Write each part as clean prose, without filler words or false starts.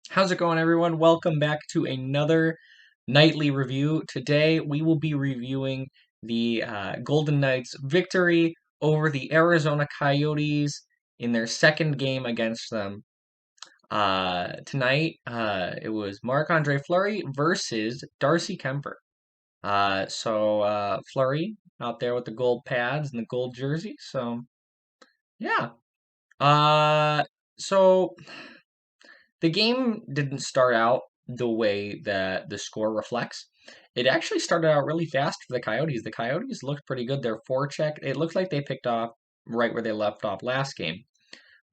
How's it going, everyone? Welcome back to another nightly review. Today, we will be reviewing the Golden Knights' victory over the Arizona Coyotes in their second game against them. Tonight, it was Marc-Andre Fleury versus Darcy Kemper. Fleury out there with the gold pads and the gold jersey. Yeah. Uh, so the game didn't start out the way that the score reflects. It actually started out really fast for the Coyotes. The Coyotes looked pretty good. Their forecheck, it looked like they picked off right where they left off last game,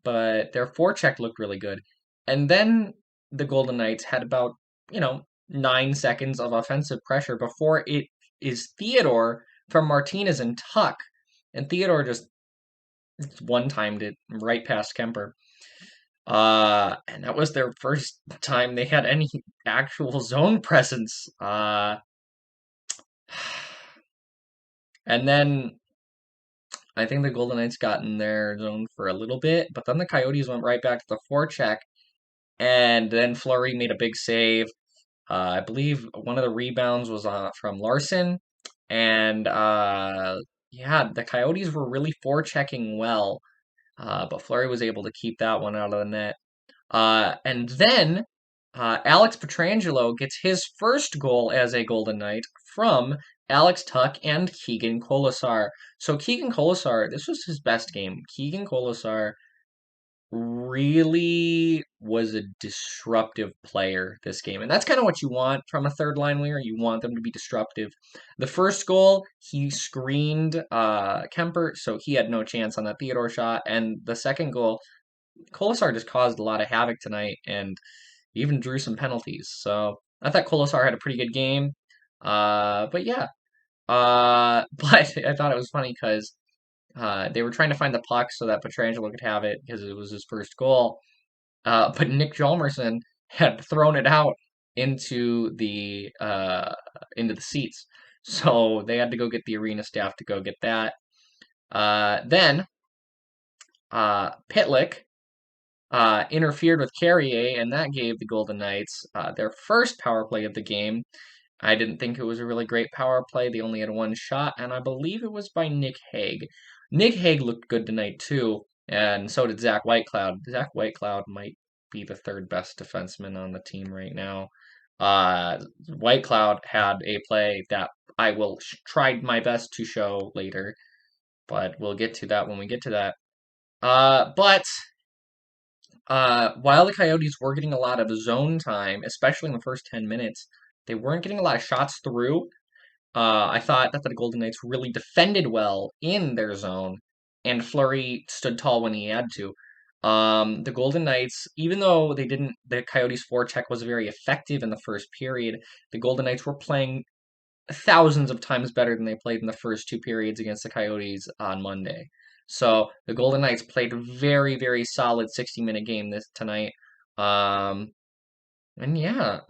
but their forecheck looked really good. And then the Golden Knights had about, 9 seconds of offensive pressure before it is Theodore from Martinez and Tuck. And Theodore just one-timed it right past Kemper. And that was their first time they had any actual zone presence. And then I think the Golden Knights got in their zone for a little bit, but then the Coyotes went right back to the forecheck, and then Fleury made a big save. I believe one of the rebounds was from Larson, and yeah, the Coyotes were really forechecking well, but Fleury was able to keep that one out of the net. And then Alex Pietrangelo gets his first goal as a Golden Knight from Alex Tuck and Keegan Kolesar. So Keegan Kolesar, this was his best game. Keegan Kolesar really was a disruptive player this game. And that's kind of what you want from a third line winger. You want them to be disruptive. The first goal, he screened Kemper, so he had no chance on that Theodore shot. And the second goal, Kolesar just caused a lot of havoc tonight and even drew some penalties. So I thought Kolesar had a pretty good game. But yeah. But I thought it was funny because they were trying to find the puck so that Pietrangelo could have it because it was his first goal. But Nick Hjalmarsson had thrown it out into the seats. So they had to go get the arena staff to go get that. Then Pitlick interfered with Carrier, and that gave the Golden Knights their first power play of the game. I didn't think it was a really great power play. They only had one shot, and I believe it was by Nick Hague. Nick Hague looked good tonight, too, and so did Zach Whitecloud. Zach Whitecloud might be the third best defenseman on the team right now. Whitecloud had a play that I will try my best to show later, but we'll get to that when we get to that. But while the Coyotes were getting a lot of zone time, especially in the first 10 minutes, they weren't getting a lot of shots through. I thought that the Golden Knights really defended well in their zone, and Fleury stood tall when he had to. The Golden Knights, even though the Coyotes' forecheck was very effective in the first period, the Golden Knights were playing thousands of times better than they played in the first two periods against the Coyotes on Monday. So the Golden Knights played a very, very solid 60-minute game this tonight. Um, and yeah,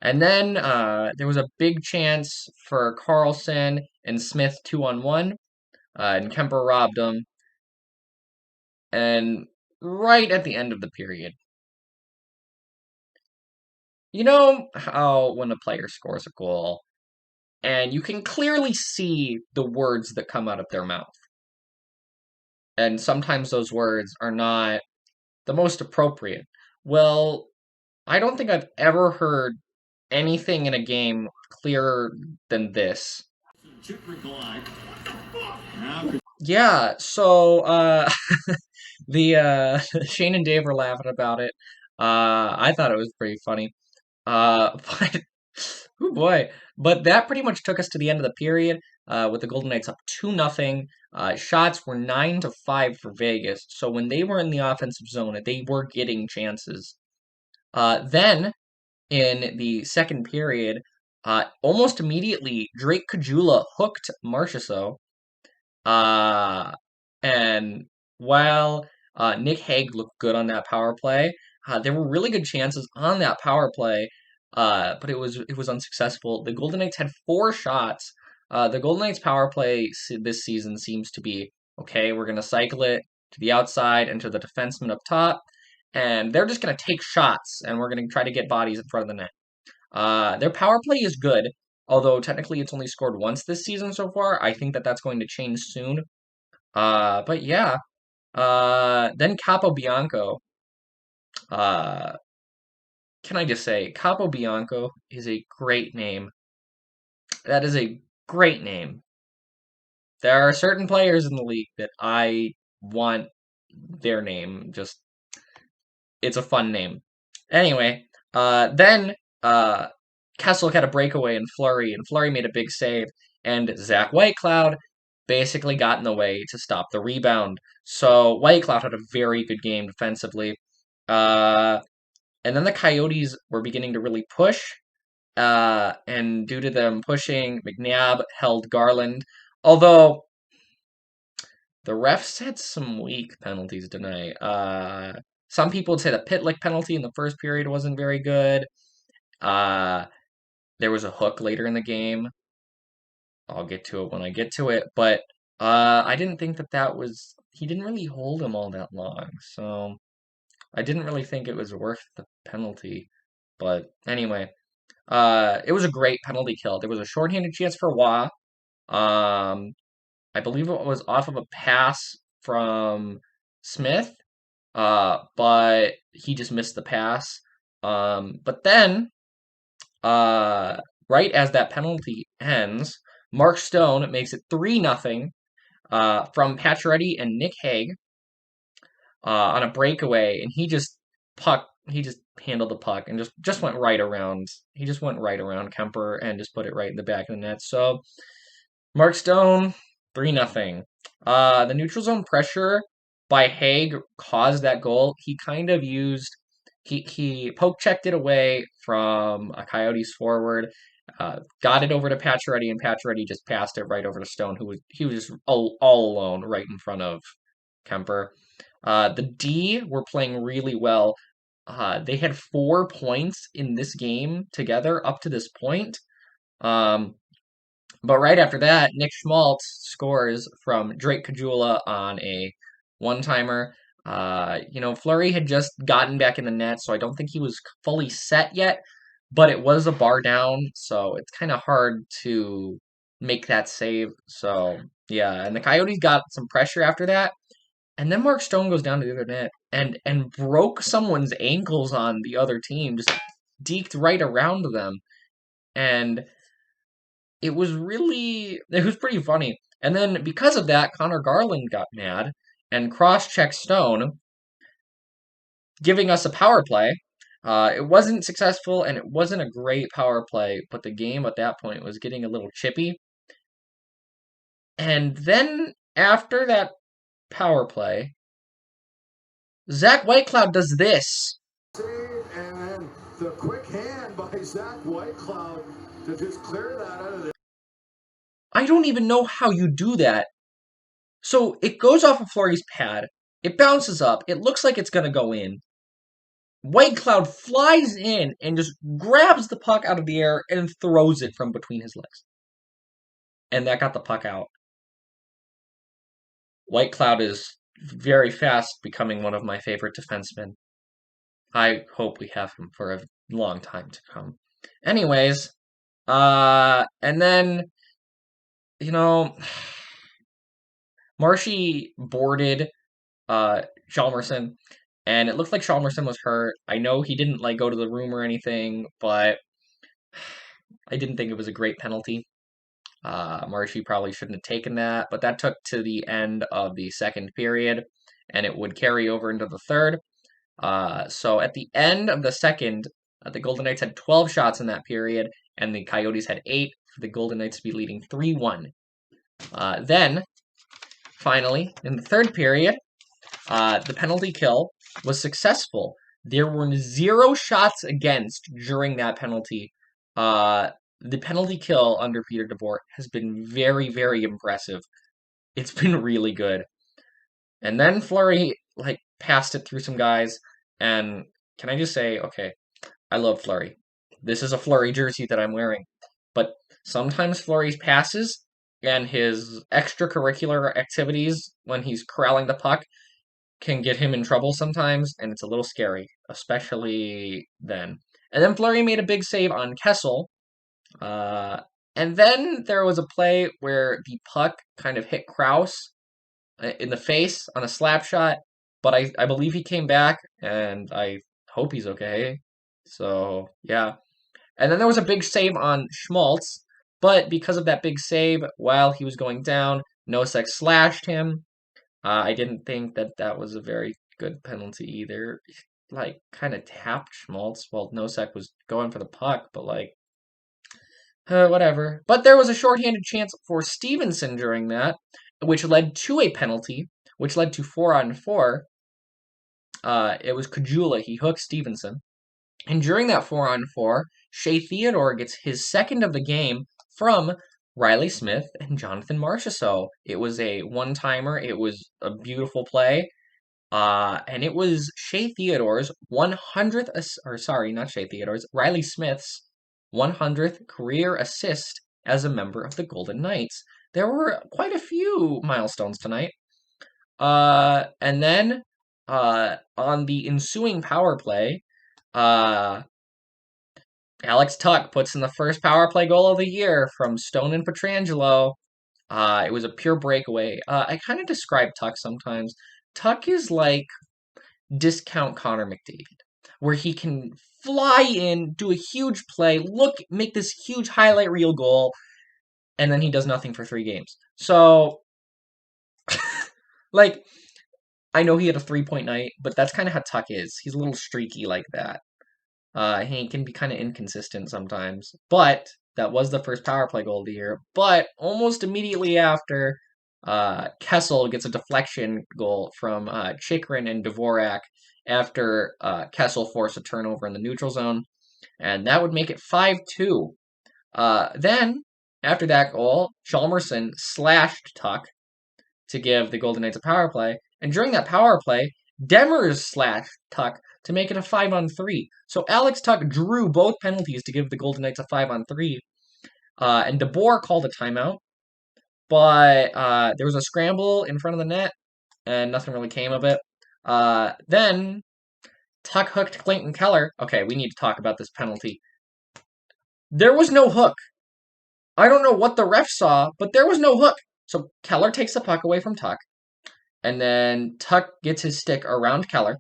and then there was a big chance for Carlson and Smith 2-on-1, and Kemper robbed them. And right at the end of the period, you know how when a player scores a goal, and you can clearly see the words that come out of their mouth. And sometimes those words are not the most appropriate. Well, I don't think I've ever heard anything in a game clearer than this. Yeah, so the Shane and Dave were laughing about it. I thought it was pretty funny. But oh boy. But that pretty much took us to the end of the period, with the Golden Knights up 2-0. Shots were 9-5 for Vegas. So when they were in the offensive zone, they were getting chances. Then in the second period, almost immediately, Drake Caggiula hooked Marchessault. And while Nick Hague looked good on that power play, there were really good chances on that power play, but it was unsuccessful. The Golden Knights had 4 shots. The Golden Knights power play this season seems to be okay. We're gonna cycle it to the outside and to the defenseman up top, and they're just going to take shots, and we're going to try to get bodies in front of the net. Their power play is good, although technically it's only scored once this season so far. I think that that's going to change soon. But yeah. Then Capobianco. Uh, can I just say, Capobianco is a great name. That is a great name. There are certain players in the league that I want their name. Just, it's a fun name. Anyway, then Kessel had a breakaway in Fleury, and Fleury made a big save, and Zach Whitecloud basically got in the way to stop the rebound. So Whitecloud had a very good game defensively. Uh, and then the Coyotes were beginning to really push, and due to them pushing, McNabb held Garland. Although the refs had some weak penalties tonight. Some people would say the Pitlick penalty in the first period wasn't very good. Uh, there was a hook later in the game. I'll get to it when I get to it, but I didn't think that was. He didn't really hold him all that long, so I didn't really think it was worth the penalty. But anyway, it was a great penalty kill. There was a shorthanded chance for Wah. I believe it was off of a pass from Smith, but he just missed the pass. But then, right as that penalty ends, Mark Stone makes it 3-0 from Pacioretty and Nick Hague on a breakaway, and he just handled the puck and just went right around. He just went right around Kemper and just put it right in the back of the net. So Mark Stone, 3-0. The neutral zone pressure by Hague caused that goal. He kind of used he poke checked it away from a Coyotes forward, got it over to Pacioretty, and Pacioretty just passed it right over to Stone, he was just all alone right in front of Kemper. The D were playing really well. They had 4 points in this game together up to this point. But right after that, Nick Schmaltz scores from Drake Caggiula on a one-timer. Fleury had just gotten back in the net, so I don't think he was fully set yet, but it was a bar down, so it's kind of hard to make that save. So, yeah, and the Coyotes got some pressure after that. And then Mark Stone goes down to the other net and broke someone's ankles on the other team, just deked right around them. And it was pretty funny. And then because of that, Connor Garland got mad and cross-checked Stone, giving us a power play. It wasn't successful, and it wasn't a great power play, but the game at that point was getting a little chippy. And then after that power play, Zach Whitecloud does this. And then the quick hand by Zach Whitecloud to just clear that out of there. I don't even know how you do that. So it goes off of Fleury's pad. It bounces up. It looks like it's going to go in. Whitecloud flies in and just grabs the puck out of the air and throws it from between his legs. And that got the puck out. Whitecloud is very fast becoming one of my favorite defensemen. I hope we have him for a long time to come. Anyways, and then, Marshy boarded Chalmerson, and it looked like Chalmerson was hurt. I know he didn't go to the room or anything, but I didn't think it was a great penalty. Marshy probably shouldn't have taken that, but that took to the end of the second period, and it would carry over into the third. So at the end of the second, the Golden Knights had 12 shots in that period, and the Coyotes had 8 for the Golden Knights to be leading 3-1. Then, finally, in the third period, the penalty kill was successful. There were 0 shots against during that penalty. The penalty kill under Peter DeBoer has been very, very impressive. It's been really good. And then Fleury, passed it through some guys. And can I just say, okay, I love Fleury. This is a Fleury jersey that I'm wearing. But sometimes Fleury's passes and his extracurricular activities when he's corralling the puck can get him in trouble sometimes, and it's a little scary, especially then. And then Fleury made a big save on Kessel. Uh, and then there was a play where the puck kind of hit Kraus in the face on a slap shot, but I believe he came back, and I hope he's okay. So, yeah. And then there was a big save on Schmaltz, but because of that big save, while he was going down, Nosek slashed him. I didn't think that that was a very good penalty either. Like, kind of tapped Schmaltz while Nosek was going for the puck, but like, whatever. But there was a shorthanded chance for Stevenson during that, which led to a penalty, which led to 4-on-4. It was Kajula. He hooked Stevenson. And during that 4-on-4, Shea Theodore gets his second of the game from Riley Smith and Jonathan Marchessault. It was a one-timer. It was a beautiful play. And it was Shea Theodore's 100th, or sorry, not Shea Theodore's, Riley Smith's 100th career assist as a member of the Golden Knights. There were quite a few milestones tonight. And then on the ensuing power play, Alex Tuck puts in the first power play goal of the year from Stone and Pietrangelo. It was a pure breakaway. I kind of describe Tuck sometimes. Tuck is like discount Connor McDavid, where he can fly in, do a huge play, make this huge highlight reel goal, and then he does nothing for 3 games. So, like, I know he had a 3-point night, but that's kind of how Tuck is. He's a little streaky like that. He can be kind of inconsistent sometimes, but that was the first power play goal of the year. But almost immediately after, Kessel gets a deflection goal from Chikrin and Dvorak after Kessel forced a turnover in the neutral zone, and that would make it 5-2. Then, after that goal, Chalmerson slashed Tuck to give the Golden Knights a power play, and during that power play, Demers slashed Tuck to make it a 5-on-3. So Alex Tuck drew both penalties to give the Golden Knights a 5-on-3. And DeBoer called a timeout. But there was a scramble in front of the net, and nothing really came of it. Then Tuck hooked Clayton Keller. Okay, we need to talk about this penalty. There was no hook. I don't know what the ref saw, but there was no hook. So Keller takes the puck away from Tuck, and then Tuck gets his stick around Keller,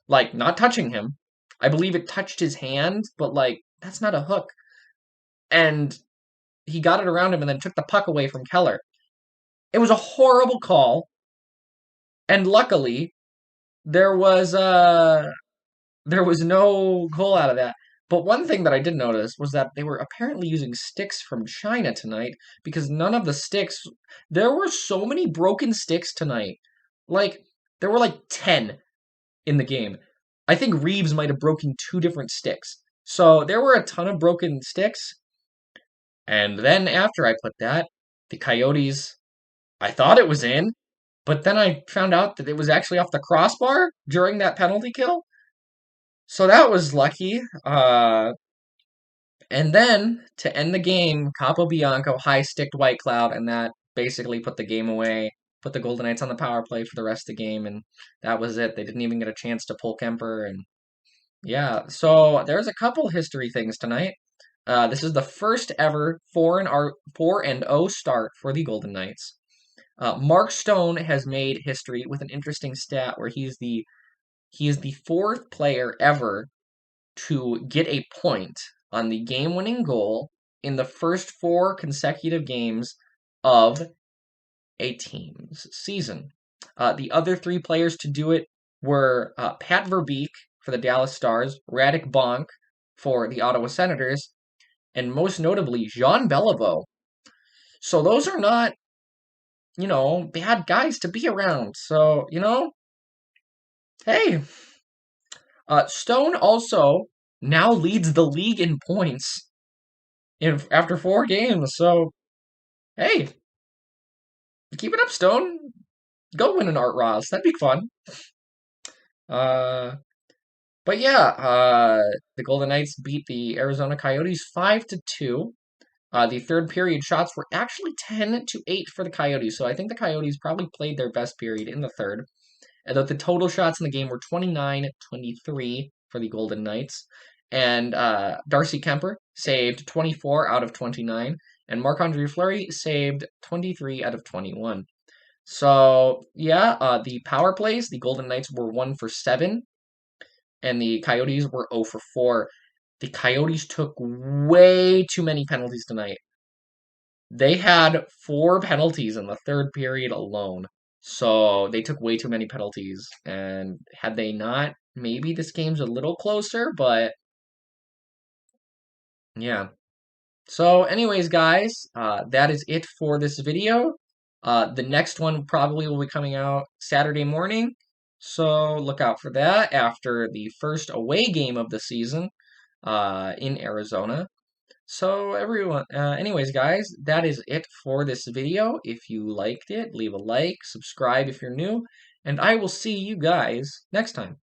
like, not touching him. I believe it touched his hand, but, like, that's not a hook. And he got it around him and then took the puck away from Keller. It was a horrible call, and luckily, there was no goal out of that. But one thing that I did notice was that they were apparently using sticks from China tonight, because none of the sticks, there were so many broken sticks tonight. Like, there were like 10 in the game. I think Reeves might have broken 2 different sticks. So there were a ton of broken sticks. And then after I put that, the Coyotes, I thought it was in, but then I found out that it was actually off the crossbar during that penalty kill. So that was lucky. And then to end the game, Capobianco high-sticked White Cloud, and that basically put the game away, put the Golden Knights on the power play for the rest of the game, and that was it. They didn't even get a chance to pull Kemper, and yeah. So there's a couple history things tonight. This is the first ever 4-0 start for the Golden Knights. Mark Stone has made history with an interesting stat where he is the 4th player ever to get a point on the game-winning goal in the first 4 consecutive games of a team's season. The other 3 players to do it were Pat Verbeek for the Dallas Stars, Radek Bonk for the Ottawa Senators, and most notably, Jean Beliveau. So those are not, bad guys to be around. So, hey. Stone also now leads the league in points after 4 games. So, hey, keep it up, Stone. Go win an Art Ross. That'd be fun. But yeah, the Golden Knights beat the Arizona Coyotes 5-2. The third period shots were actually 10-8 for the Coyotes, so I think the Coyotes probably played their best period in the third. And the total shots in the game were 29-23 for the Golden Knights. And Darcy Kemper saved 24 out of 29, and Marc-Andre Fleury saved 23 out of 21. So, yeah, the power plays, the Golden Knights were 1 for 7, and the Coyotes were 0 for 4. The Coyotes took way too many penalties tonight. They had 4 penalties in the third period alone. So they took way too many penalties. And had they not, maybe this game's a little closer, but yeah. So anyways, guys, that is it for this video. The next one probably will be coming out Saturday morning. So look out for that after the first away game of the season in Arizona. So everyone, anyways, guys, that is it for this video. If you liked it, leave a like, subscribe if you're new, and I will see you guys next time.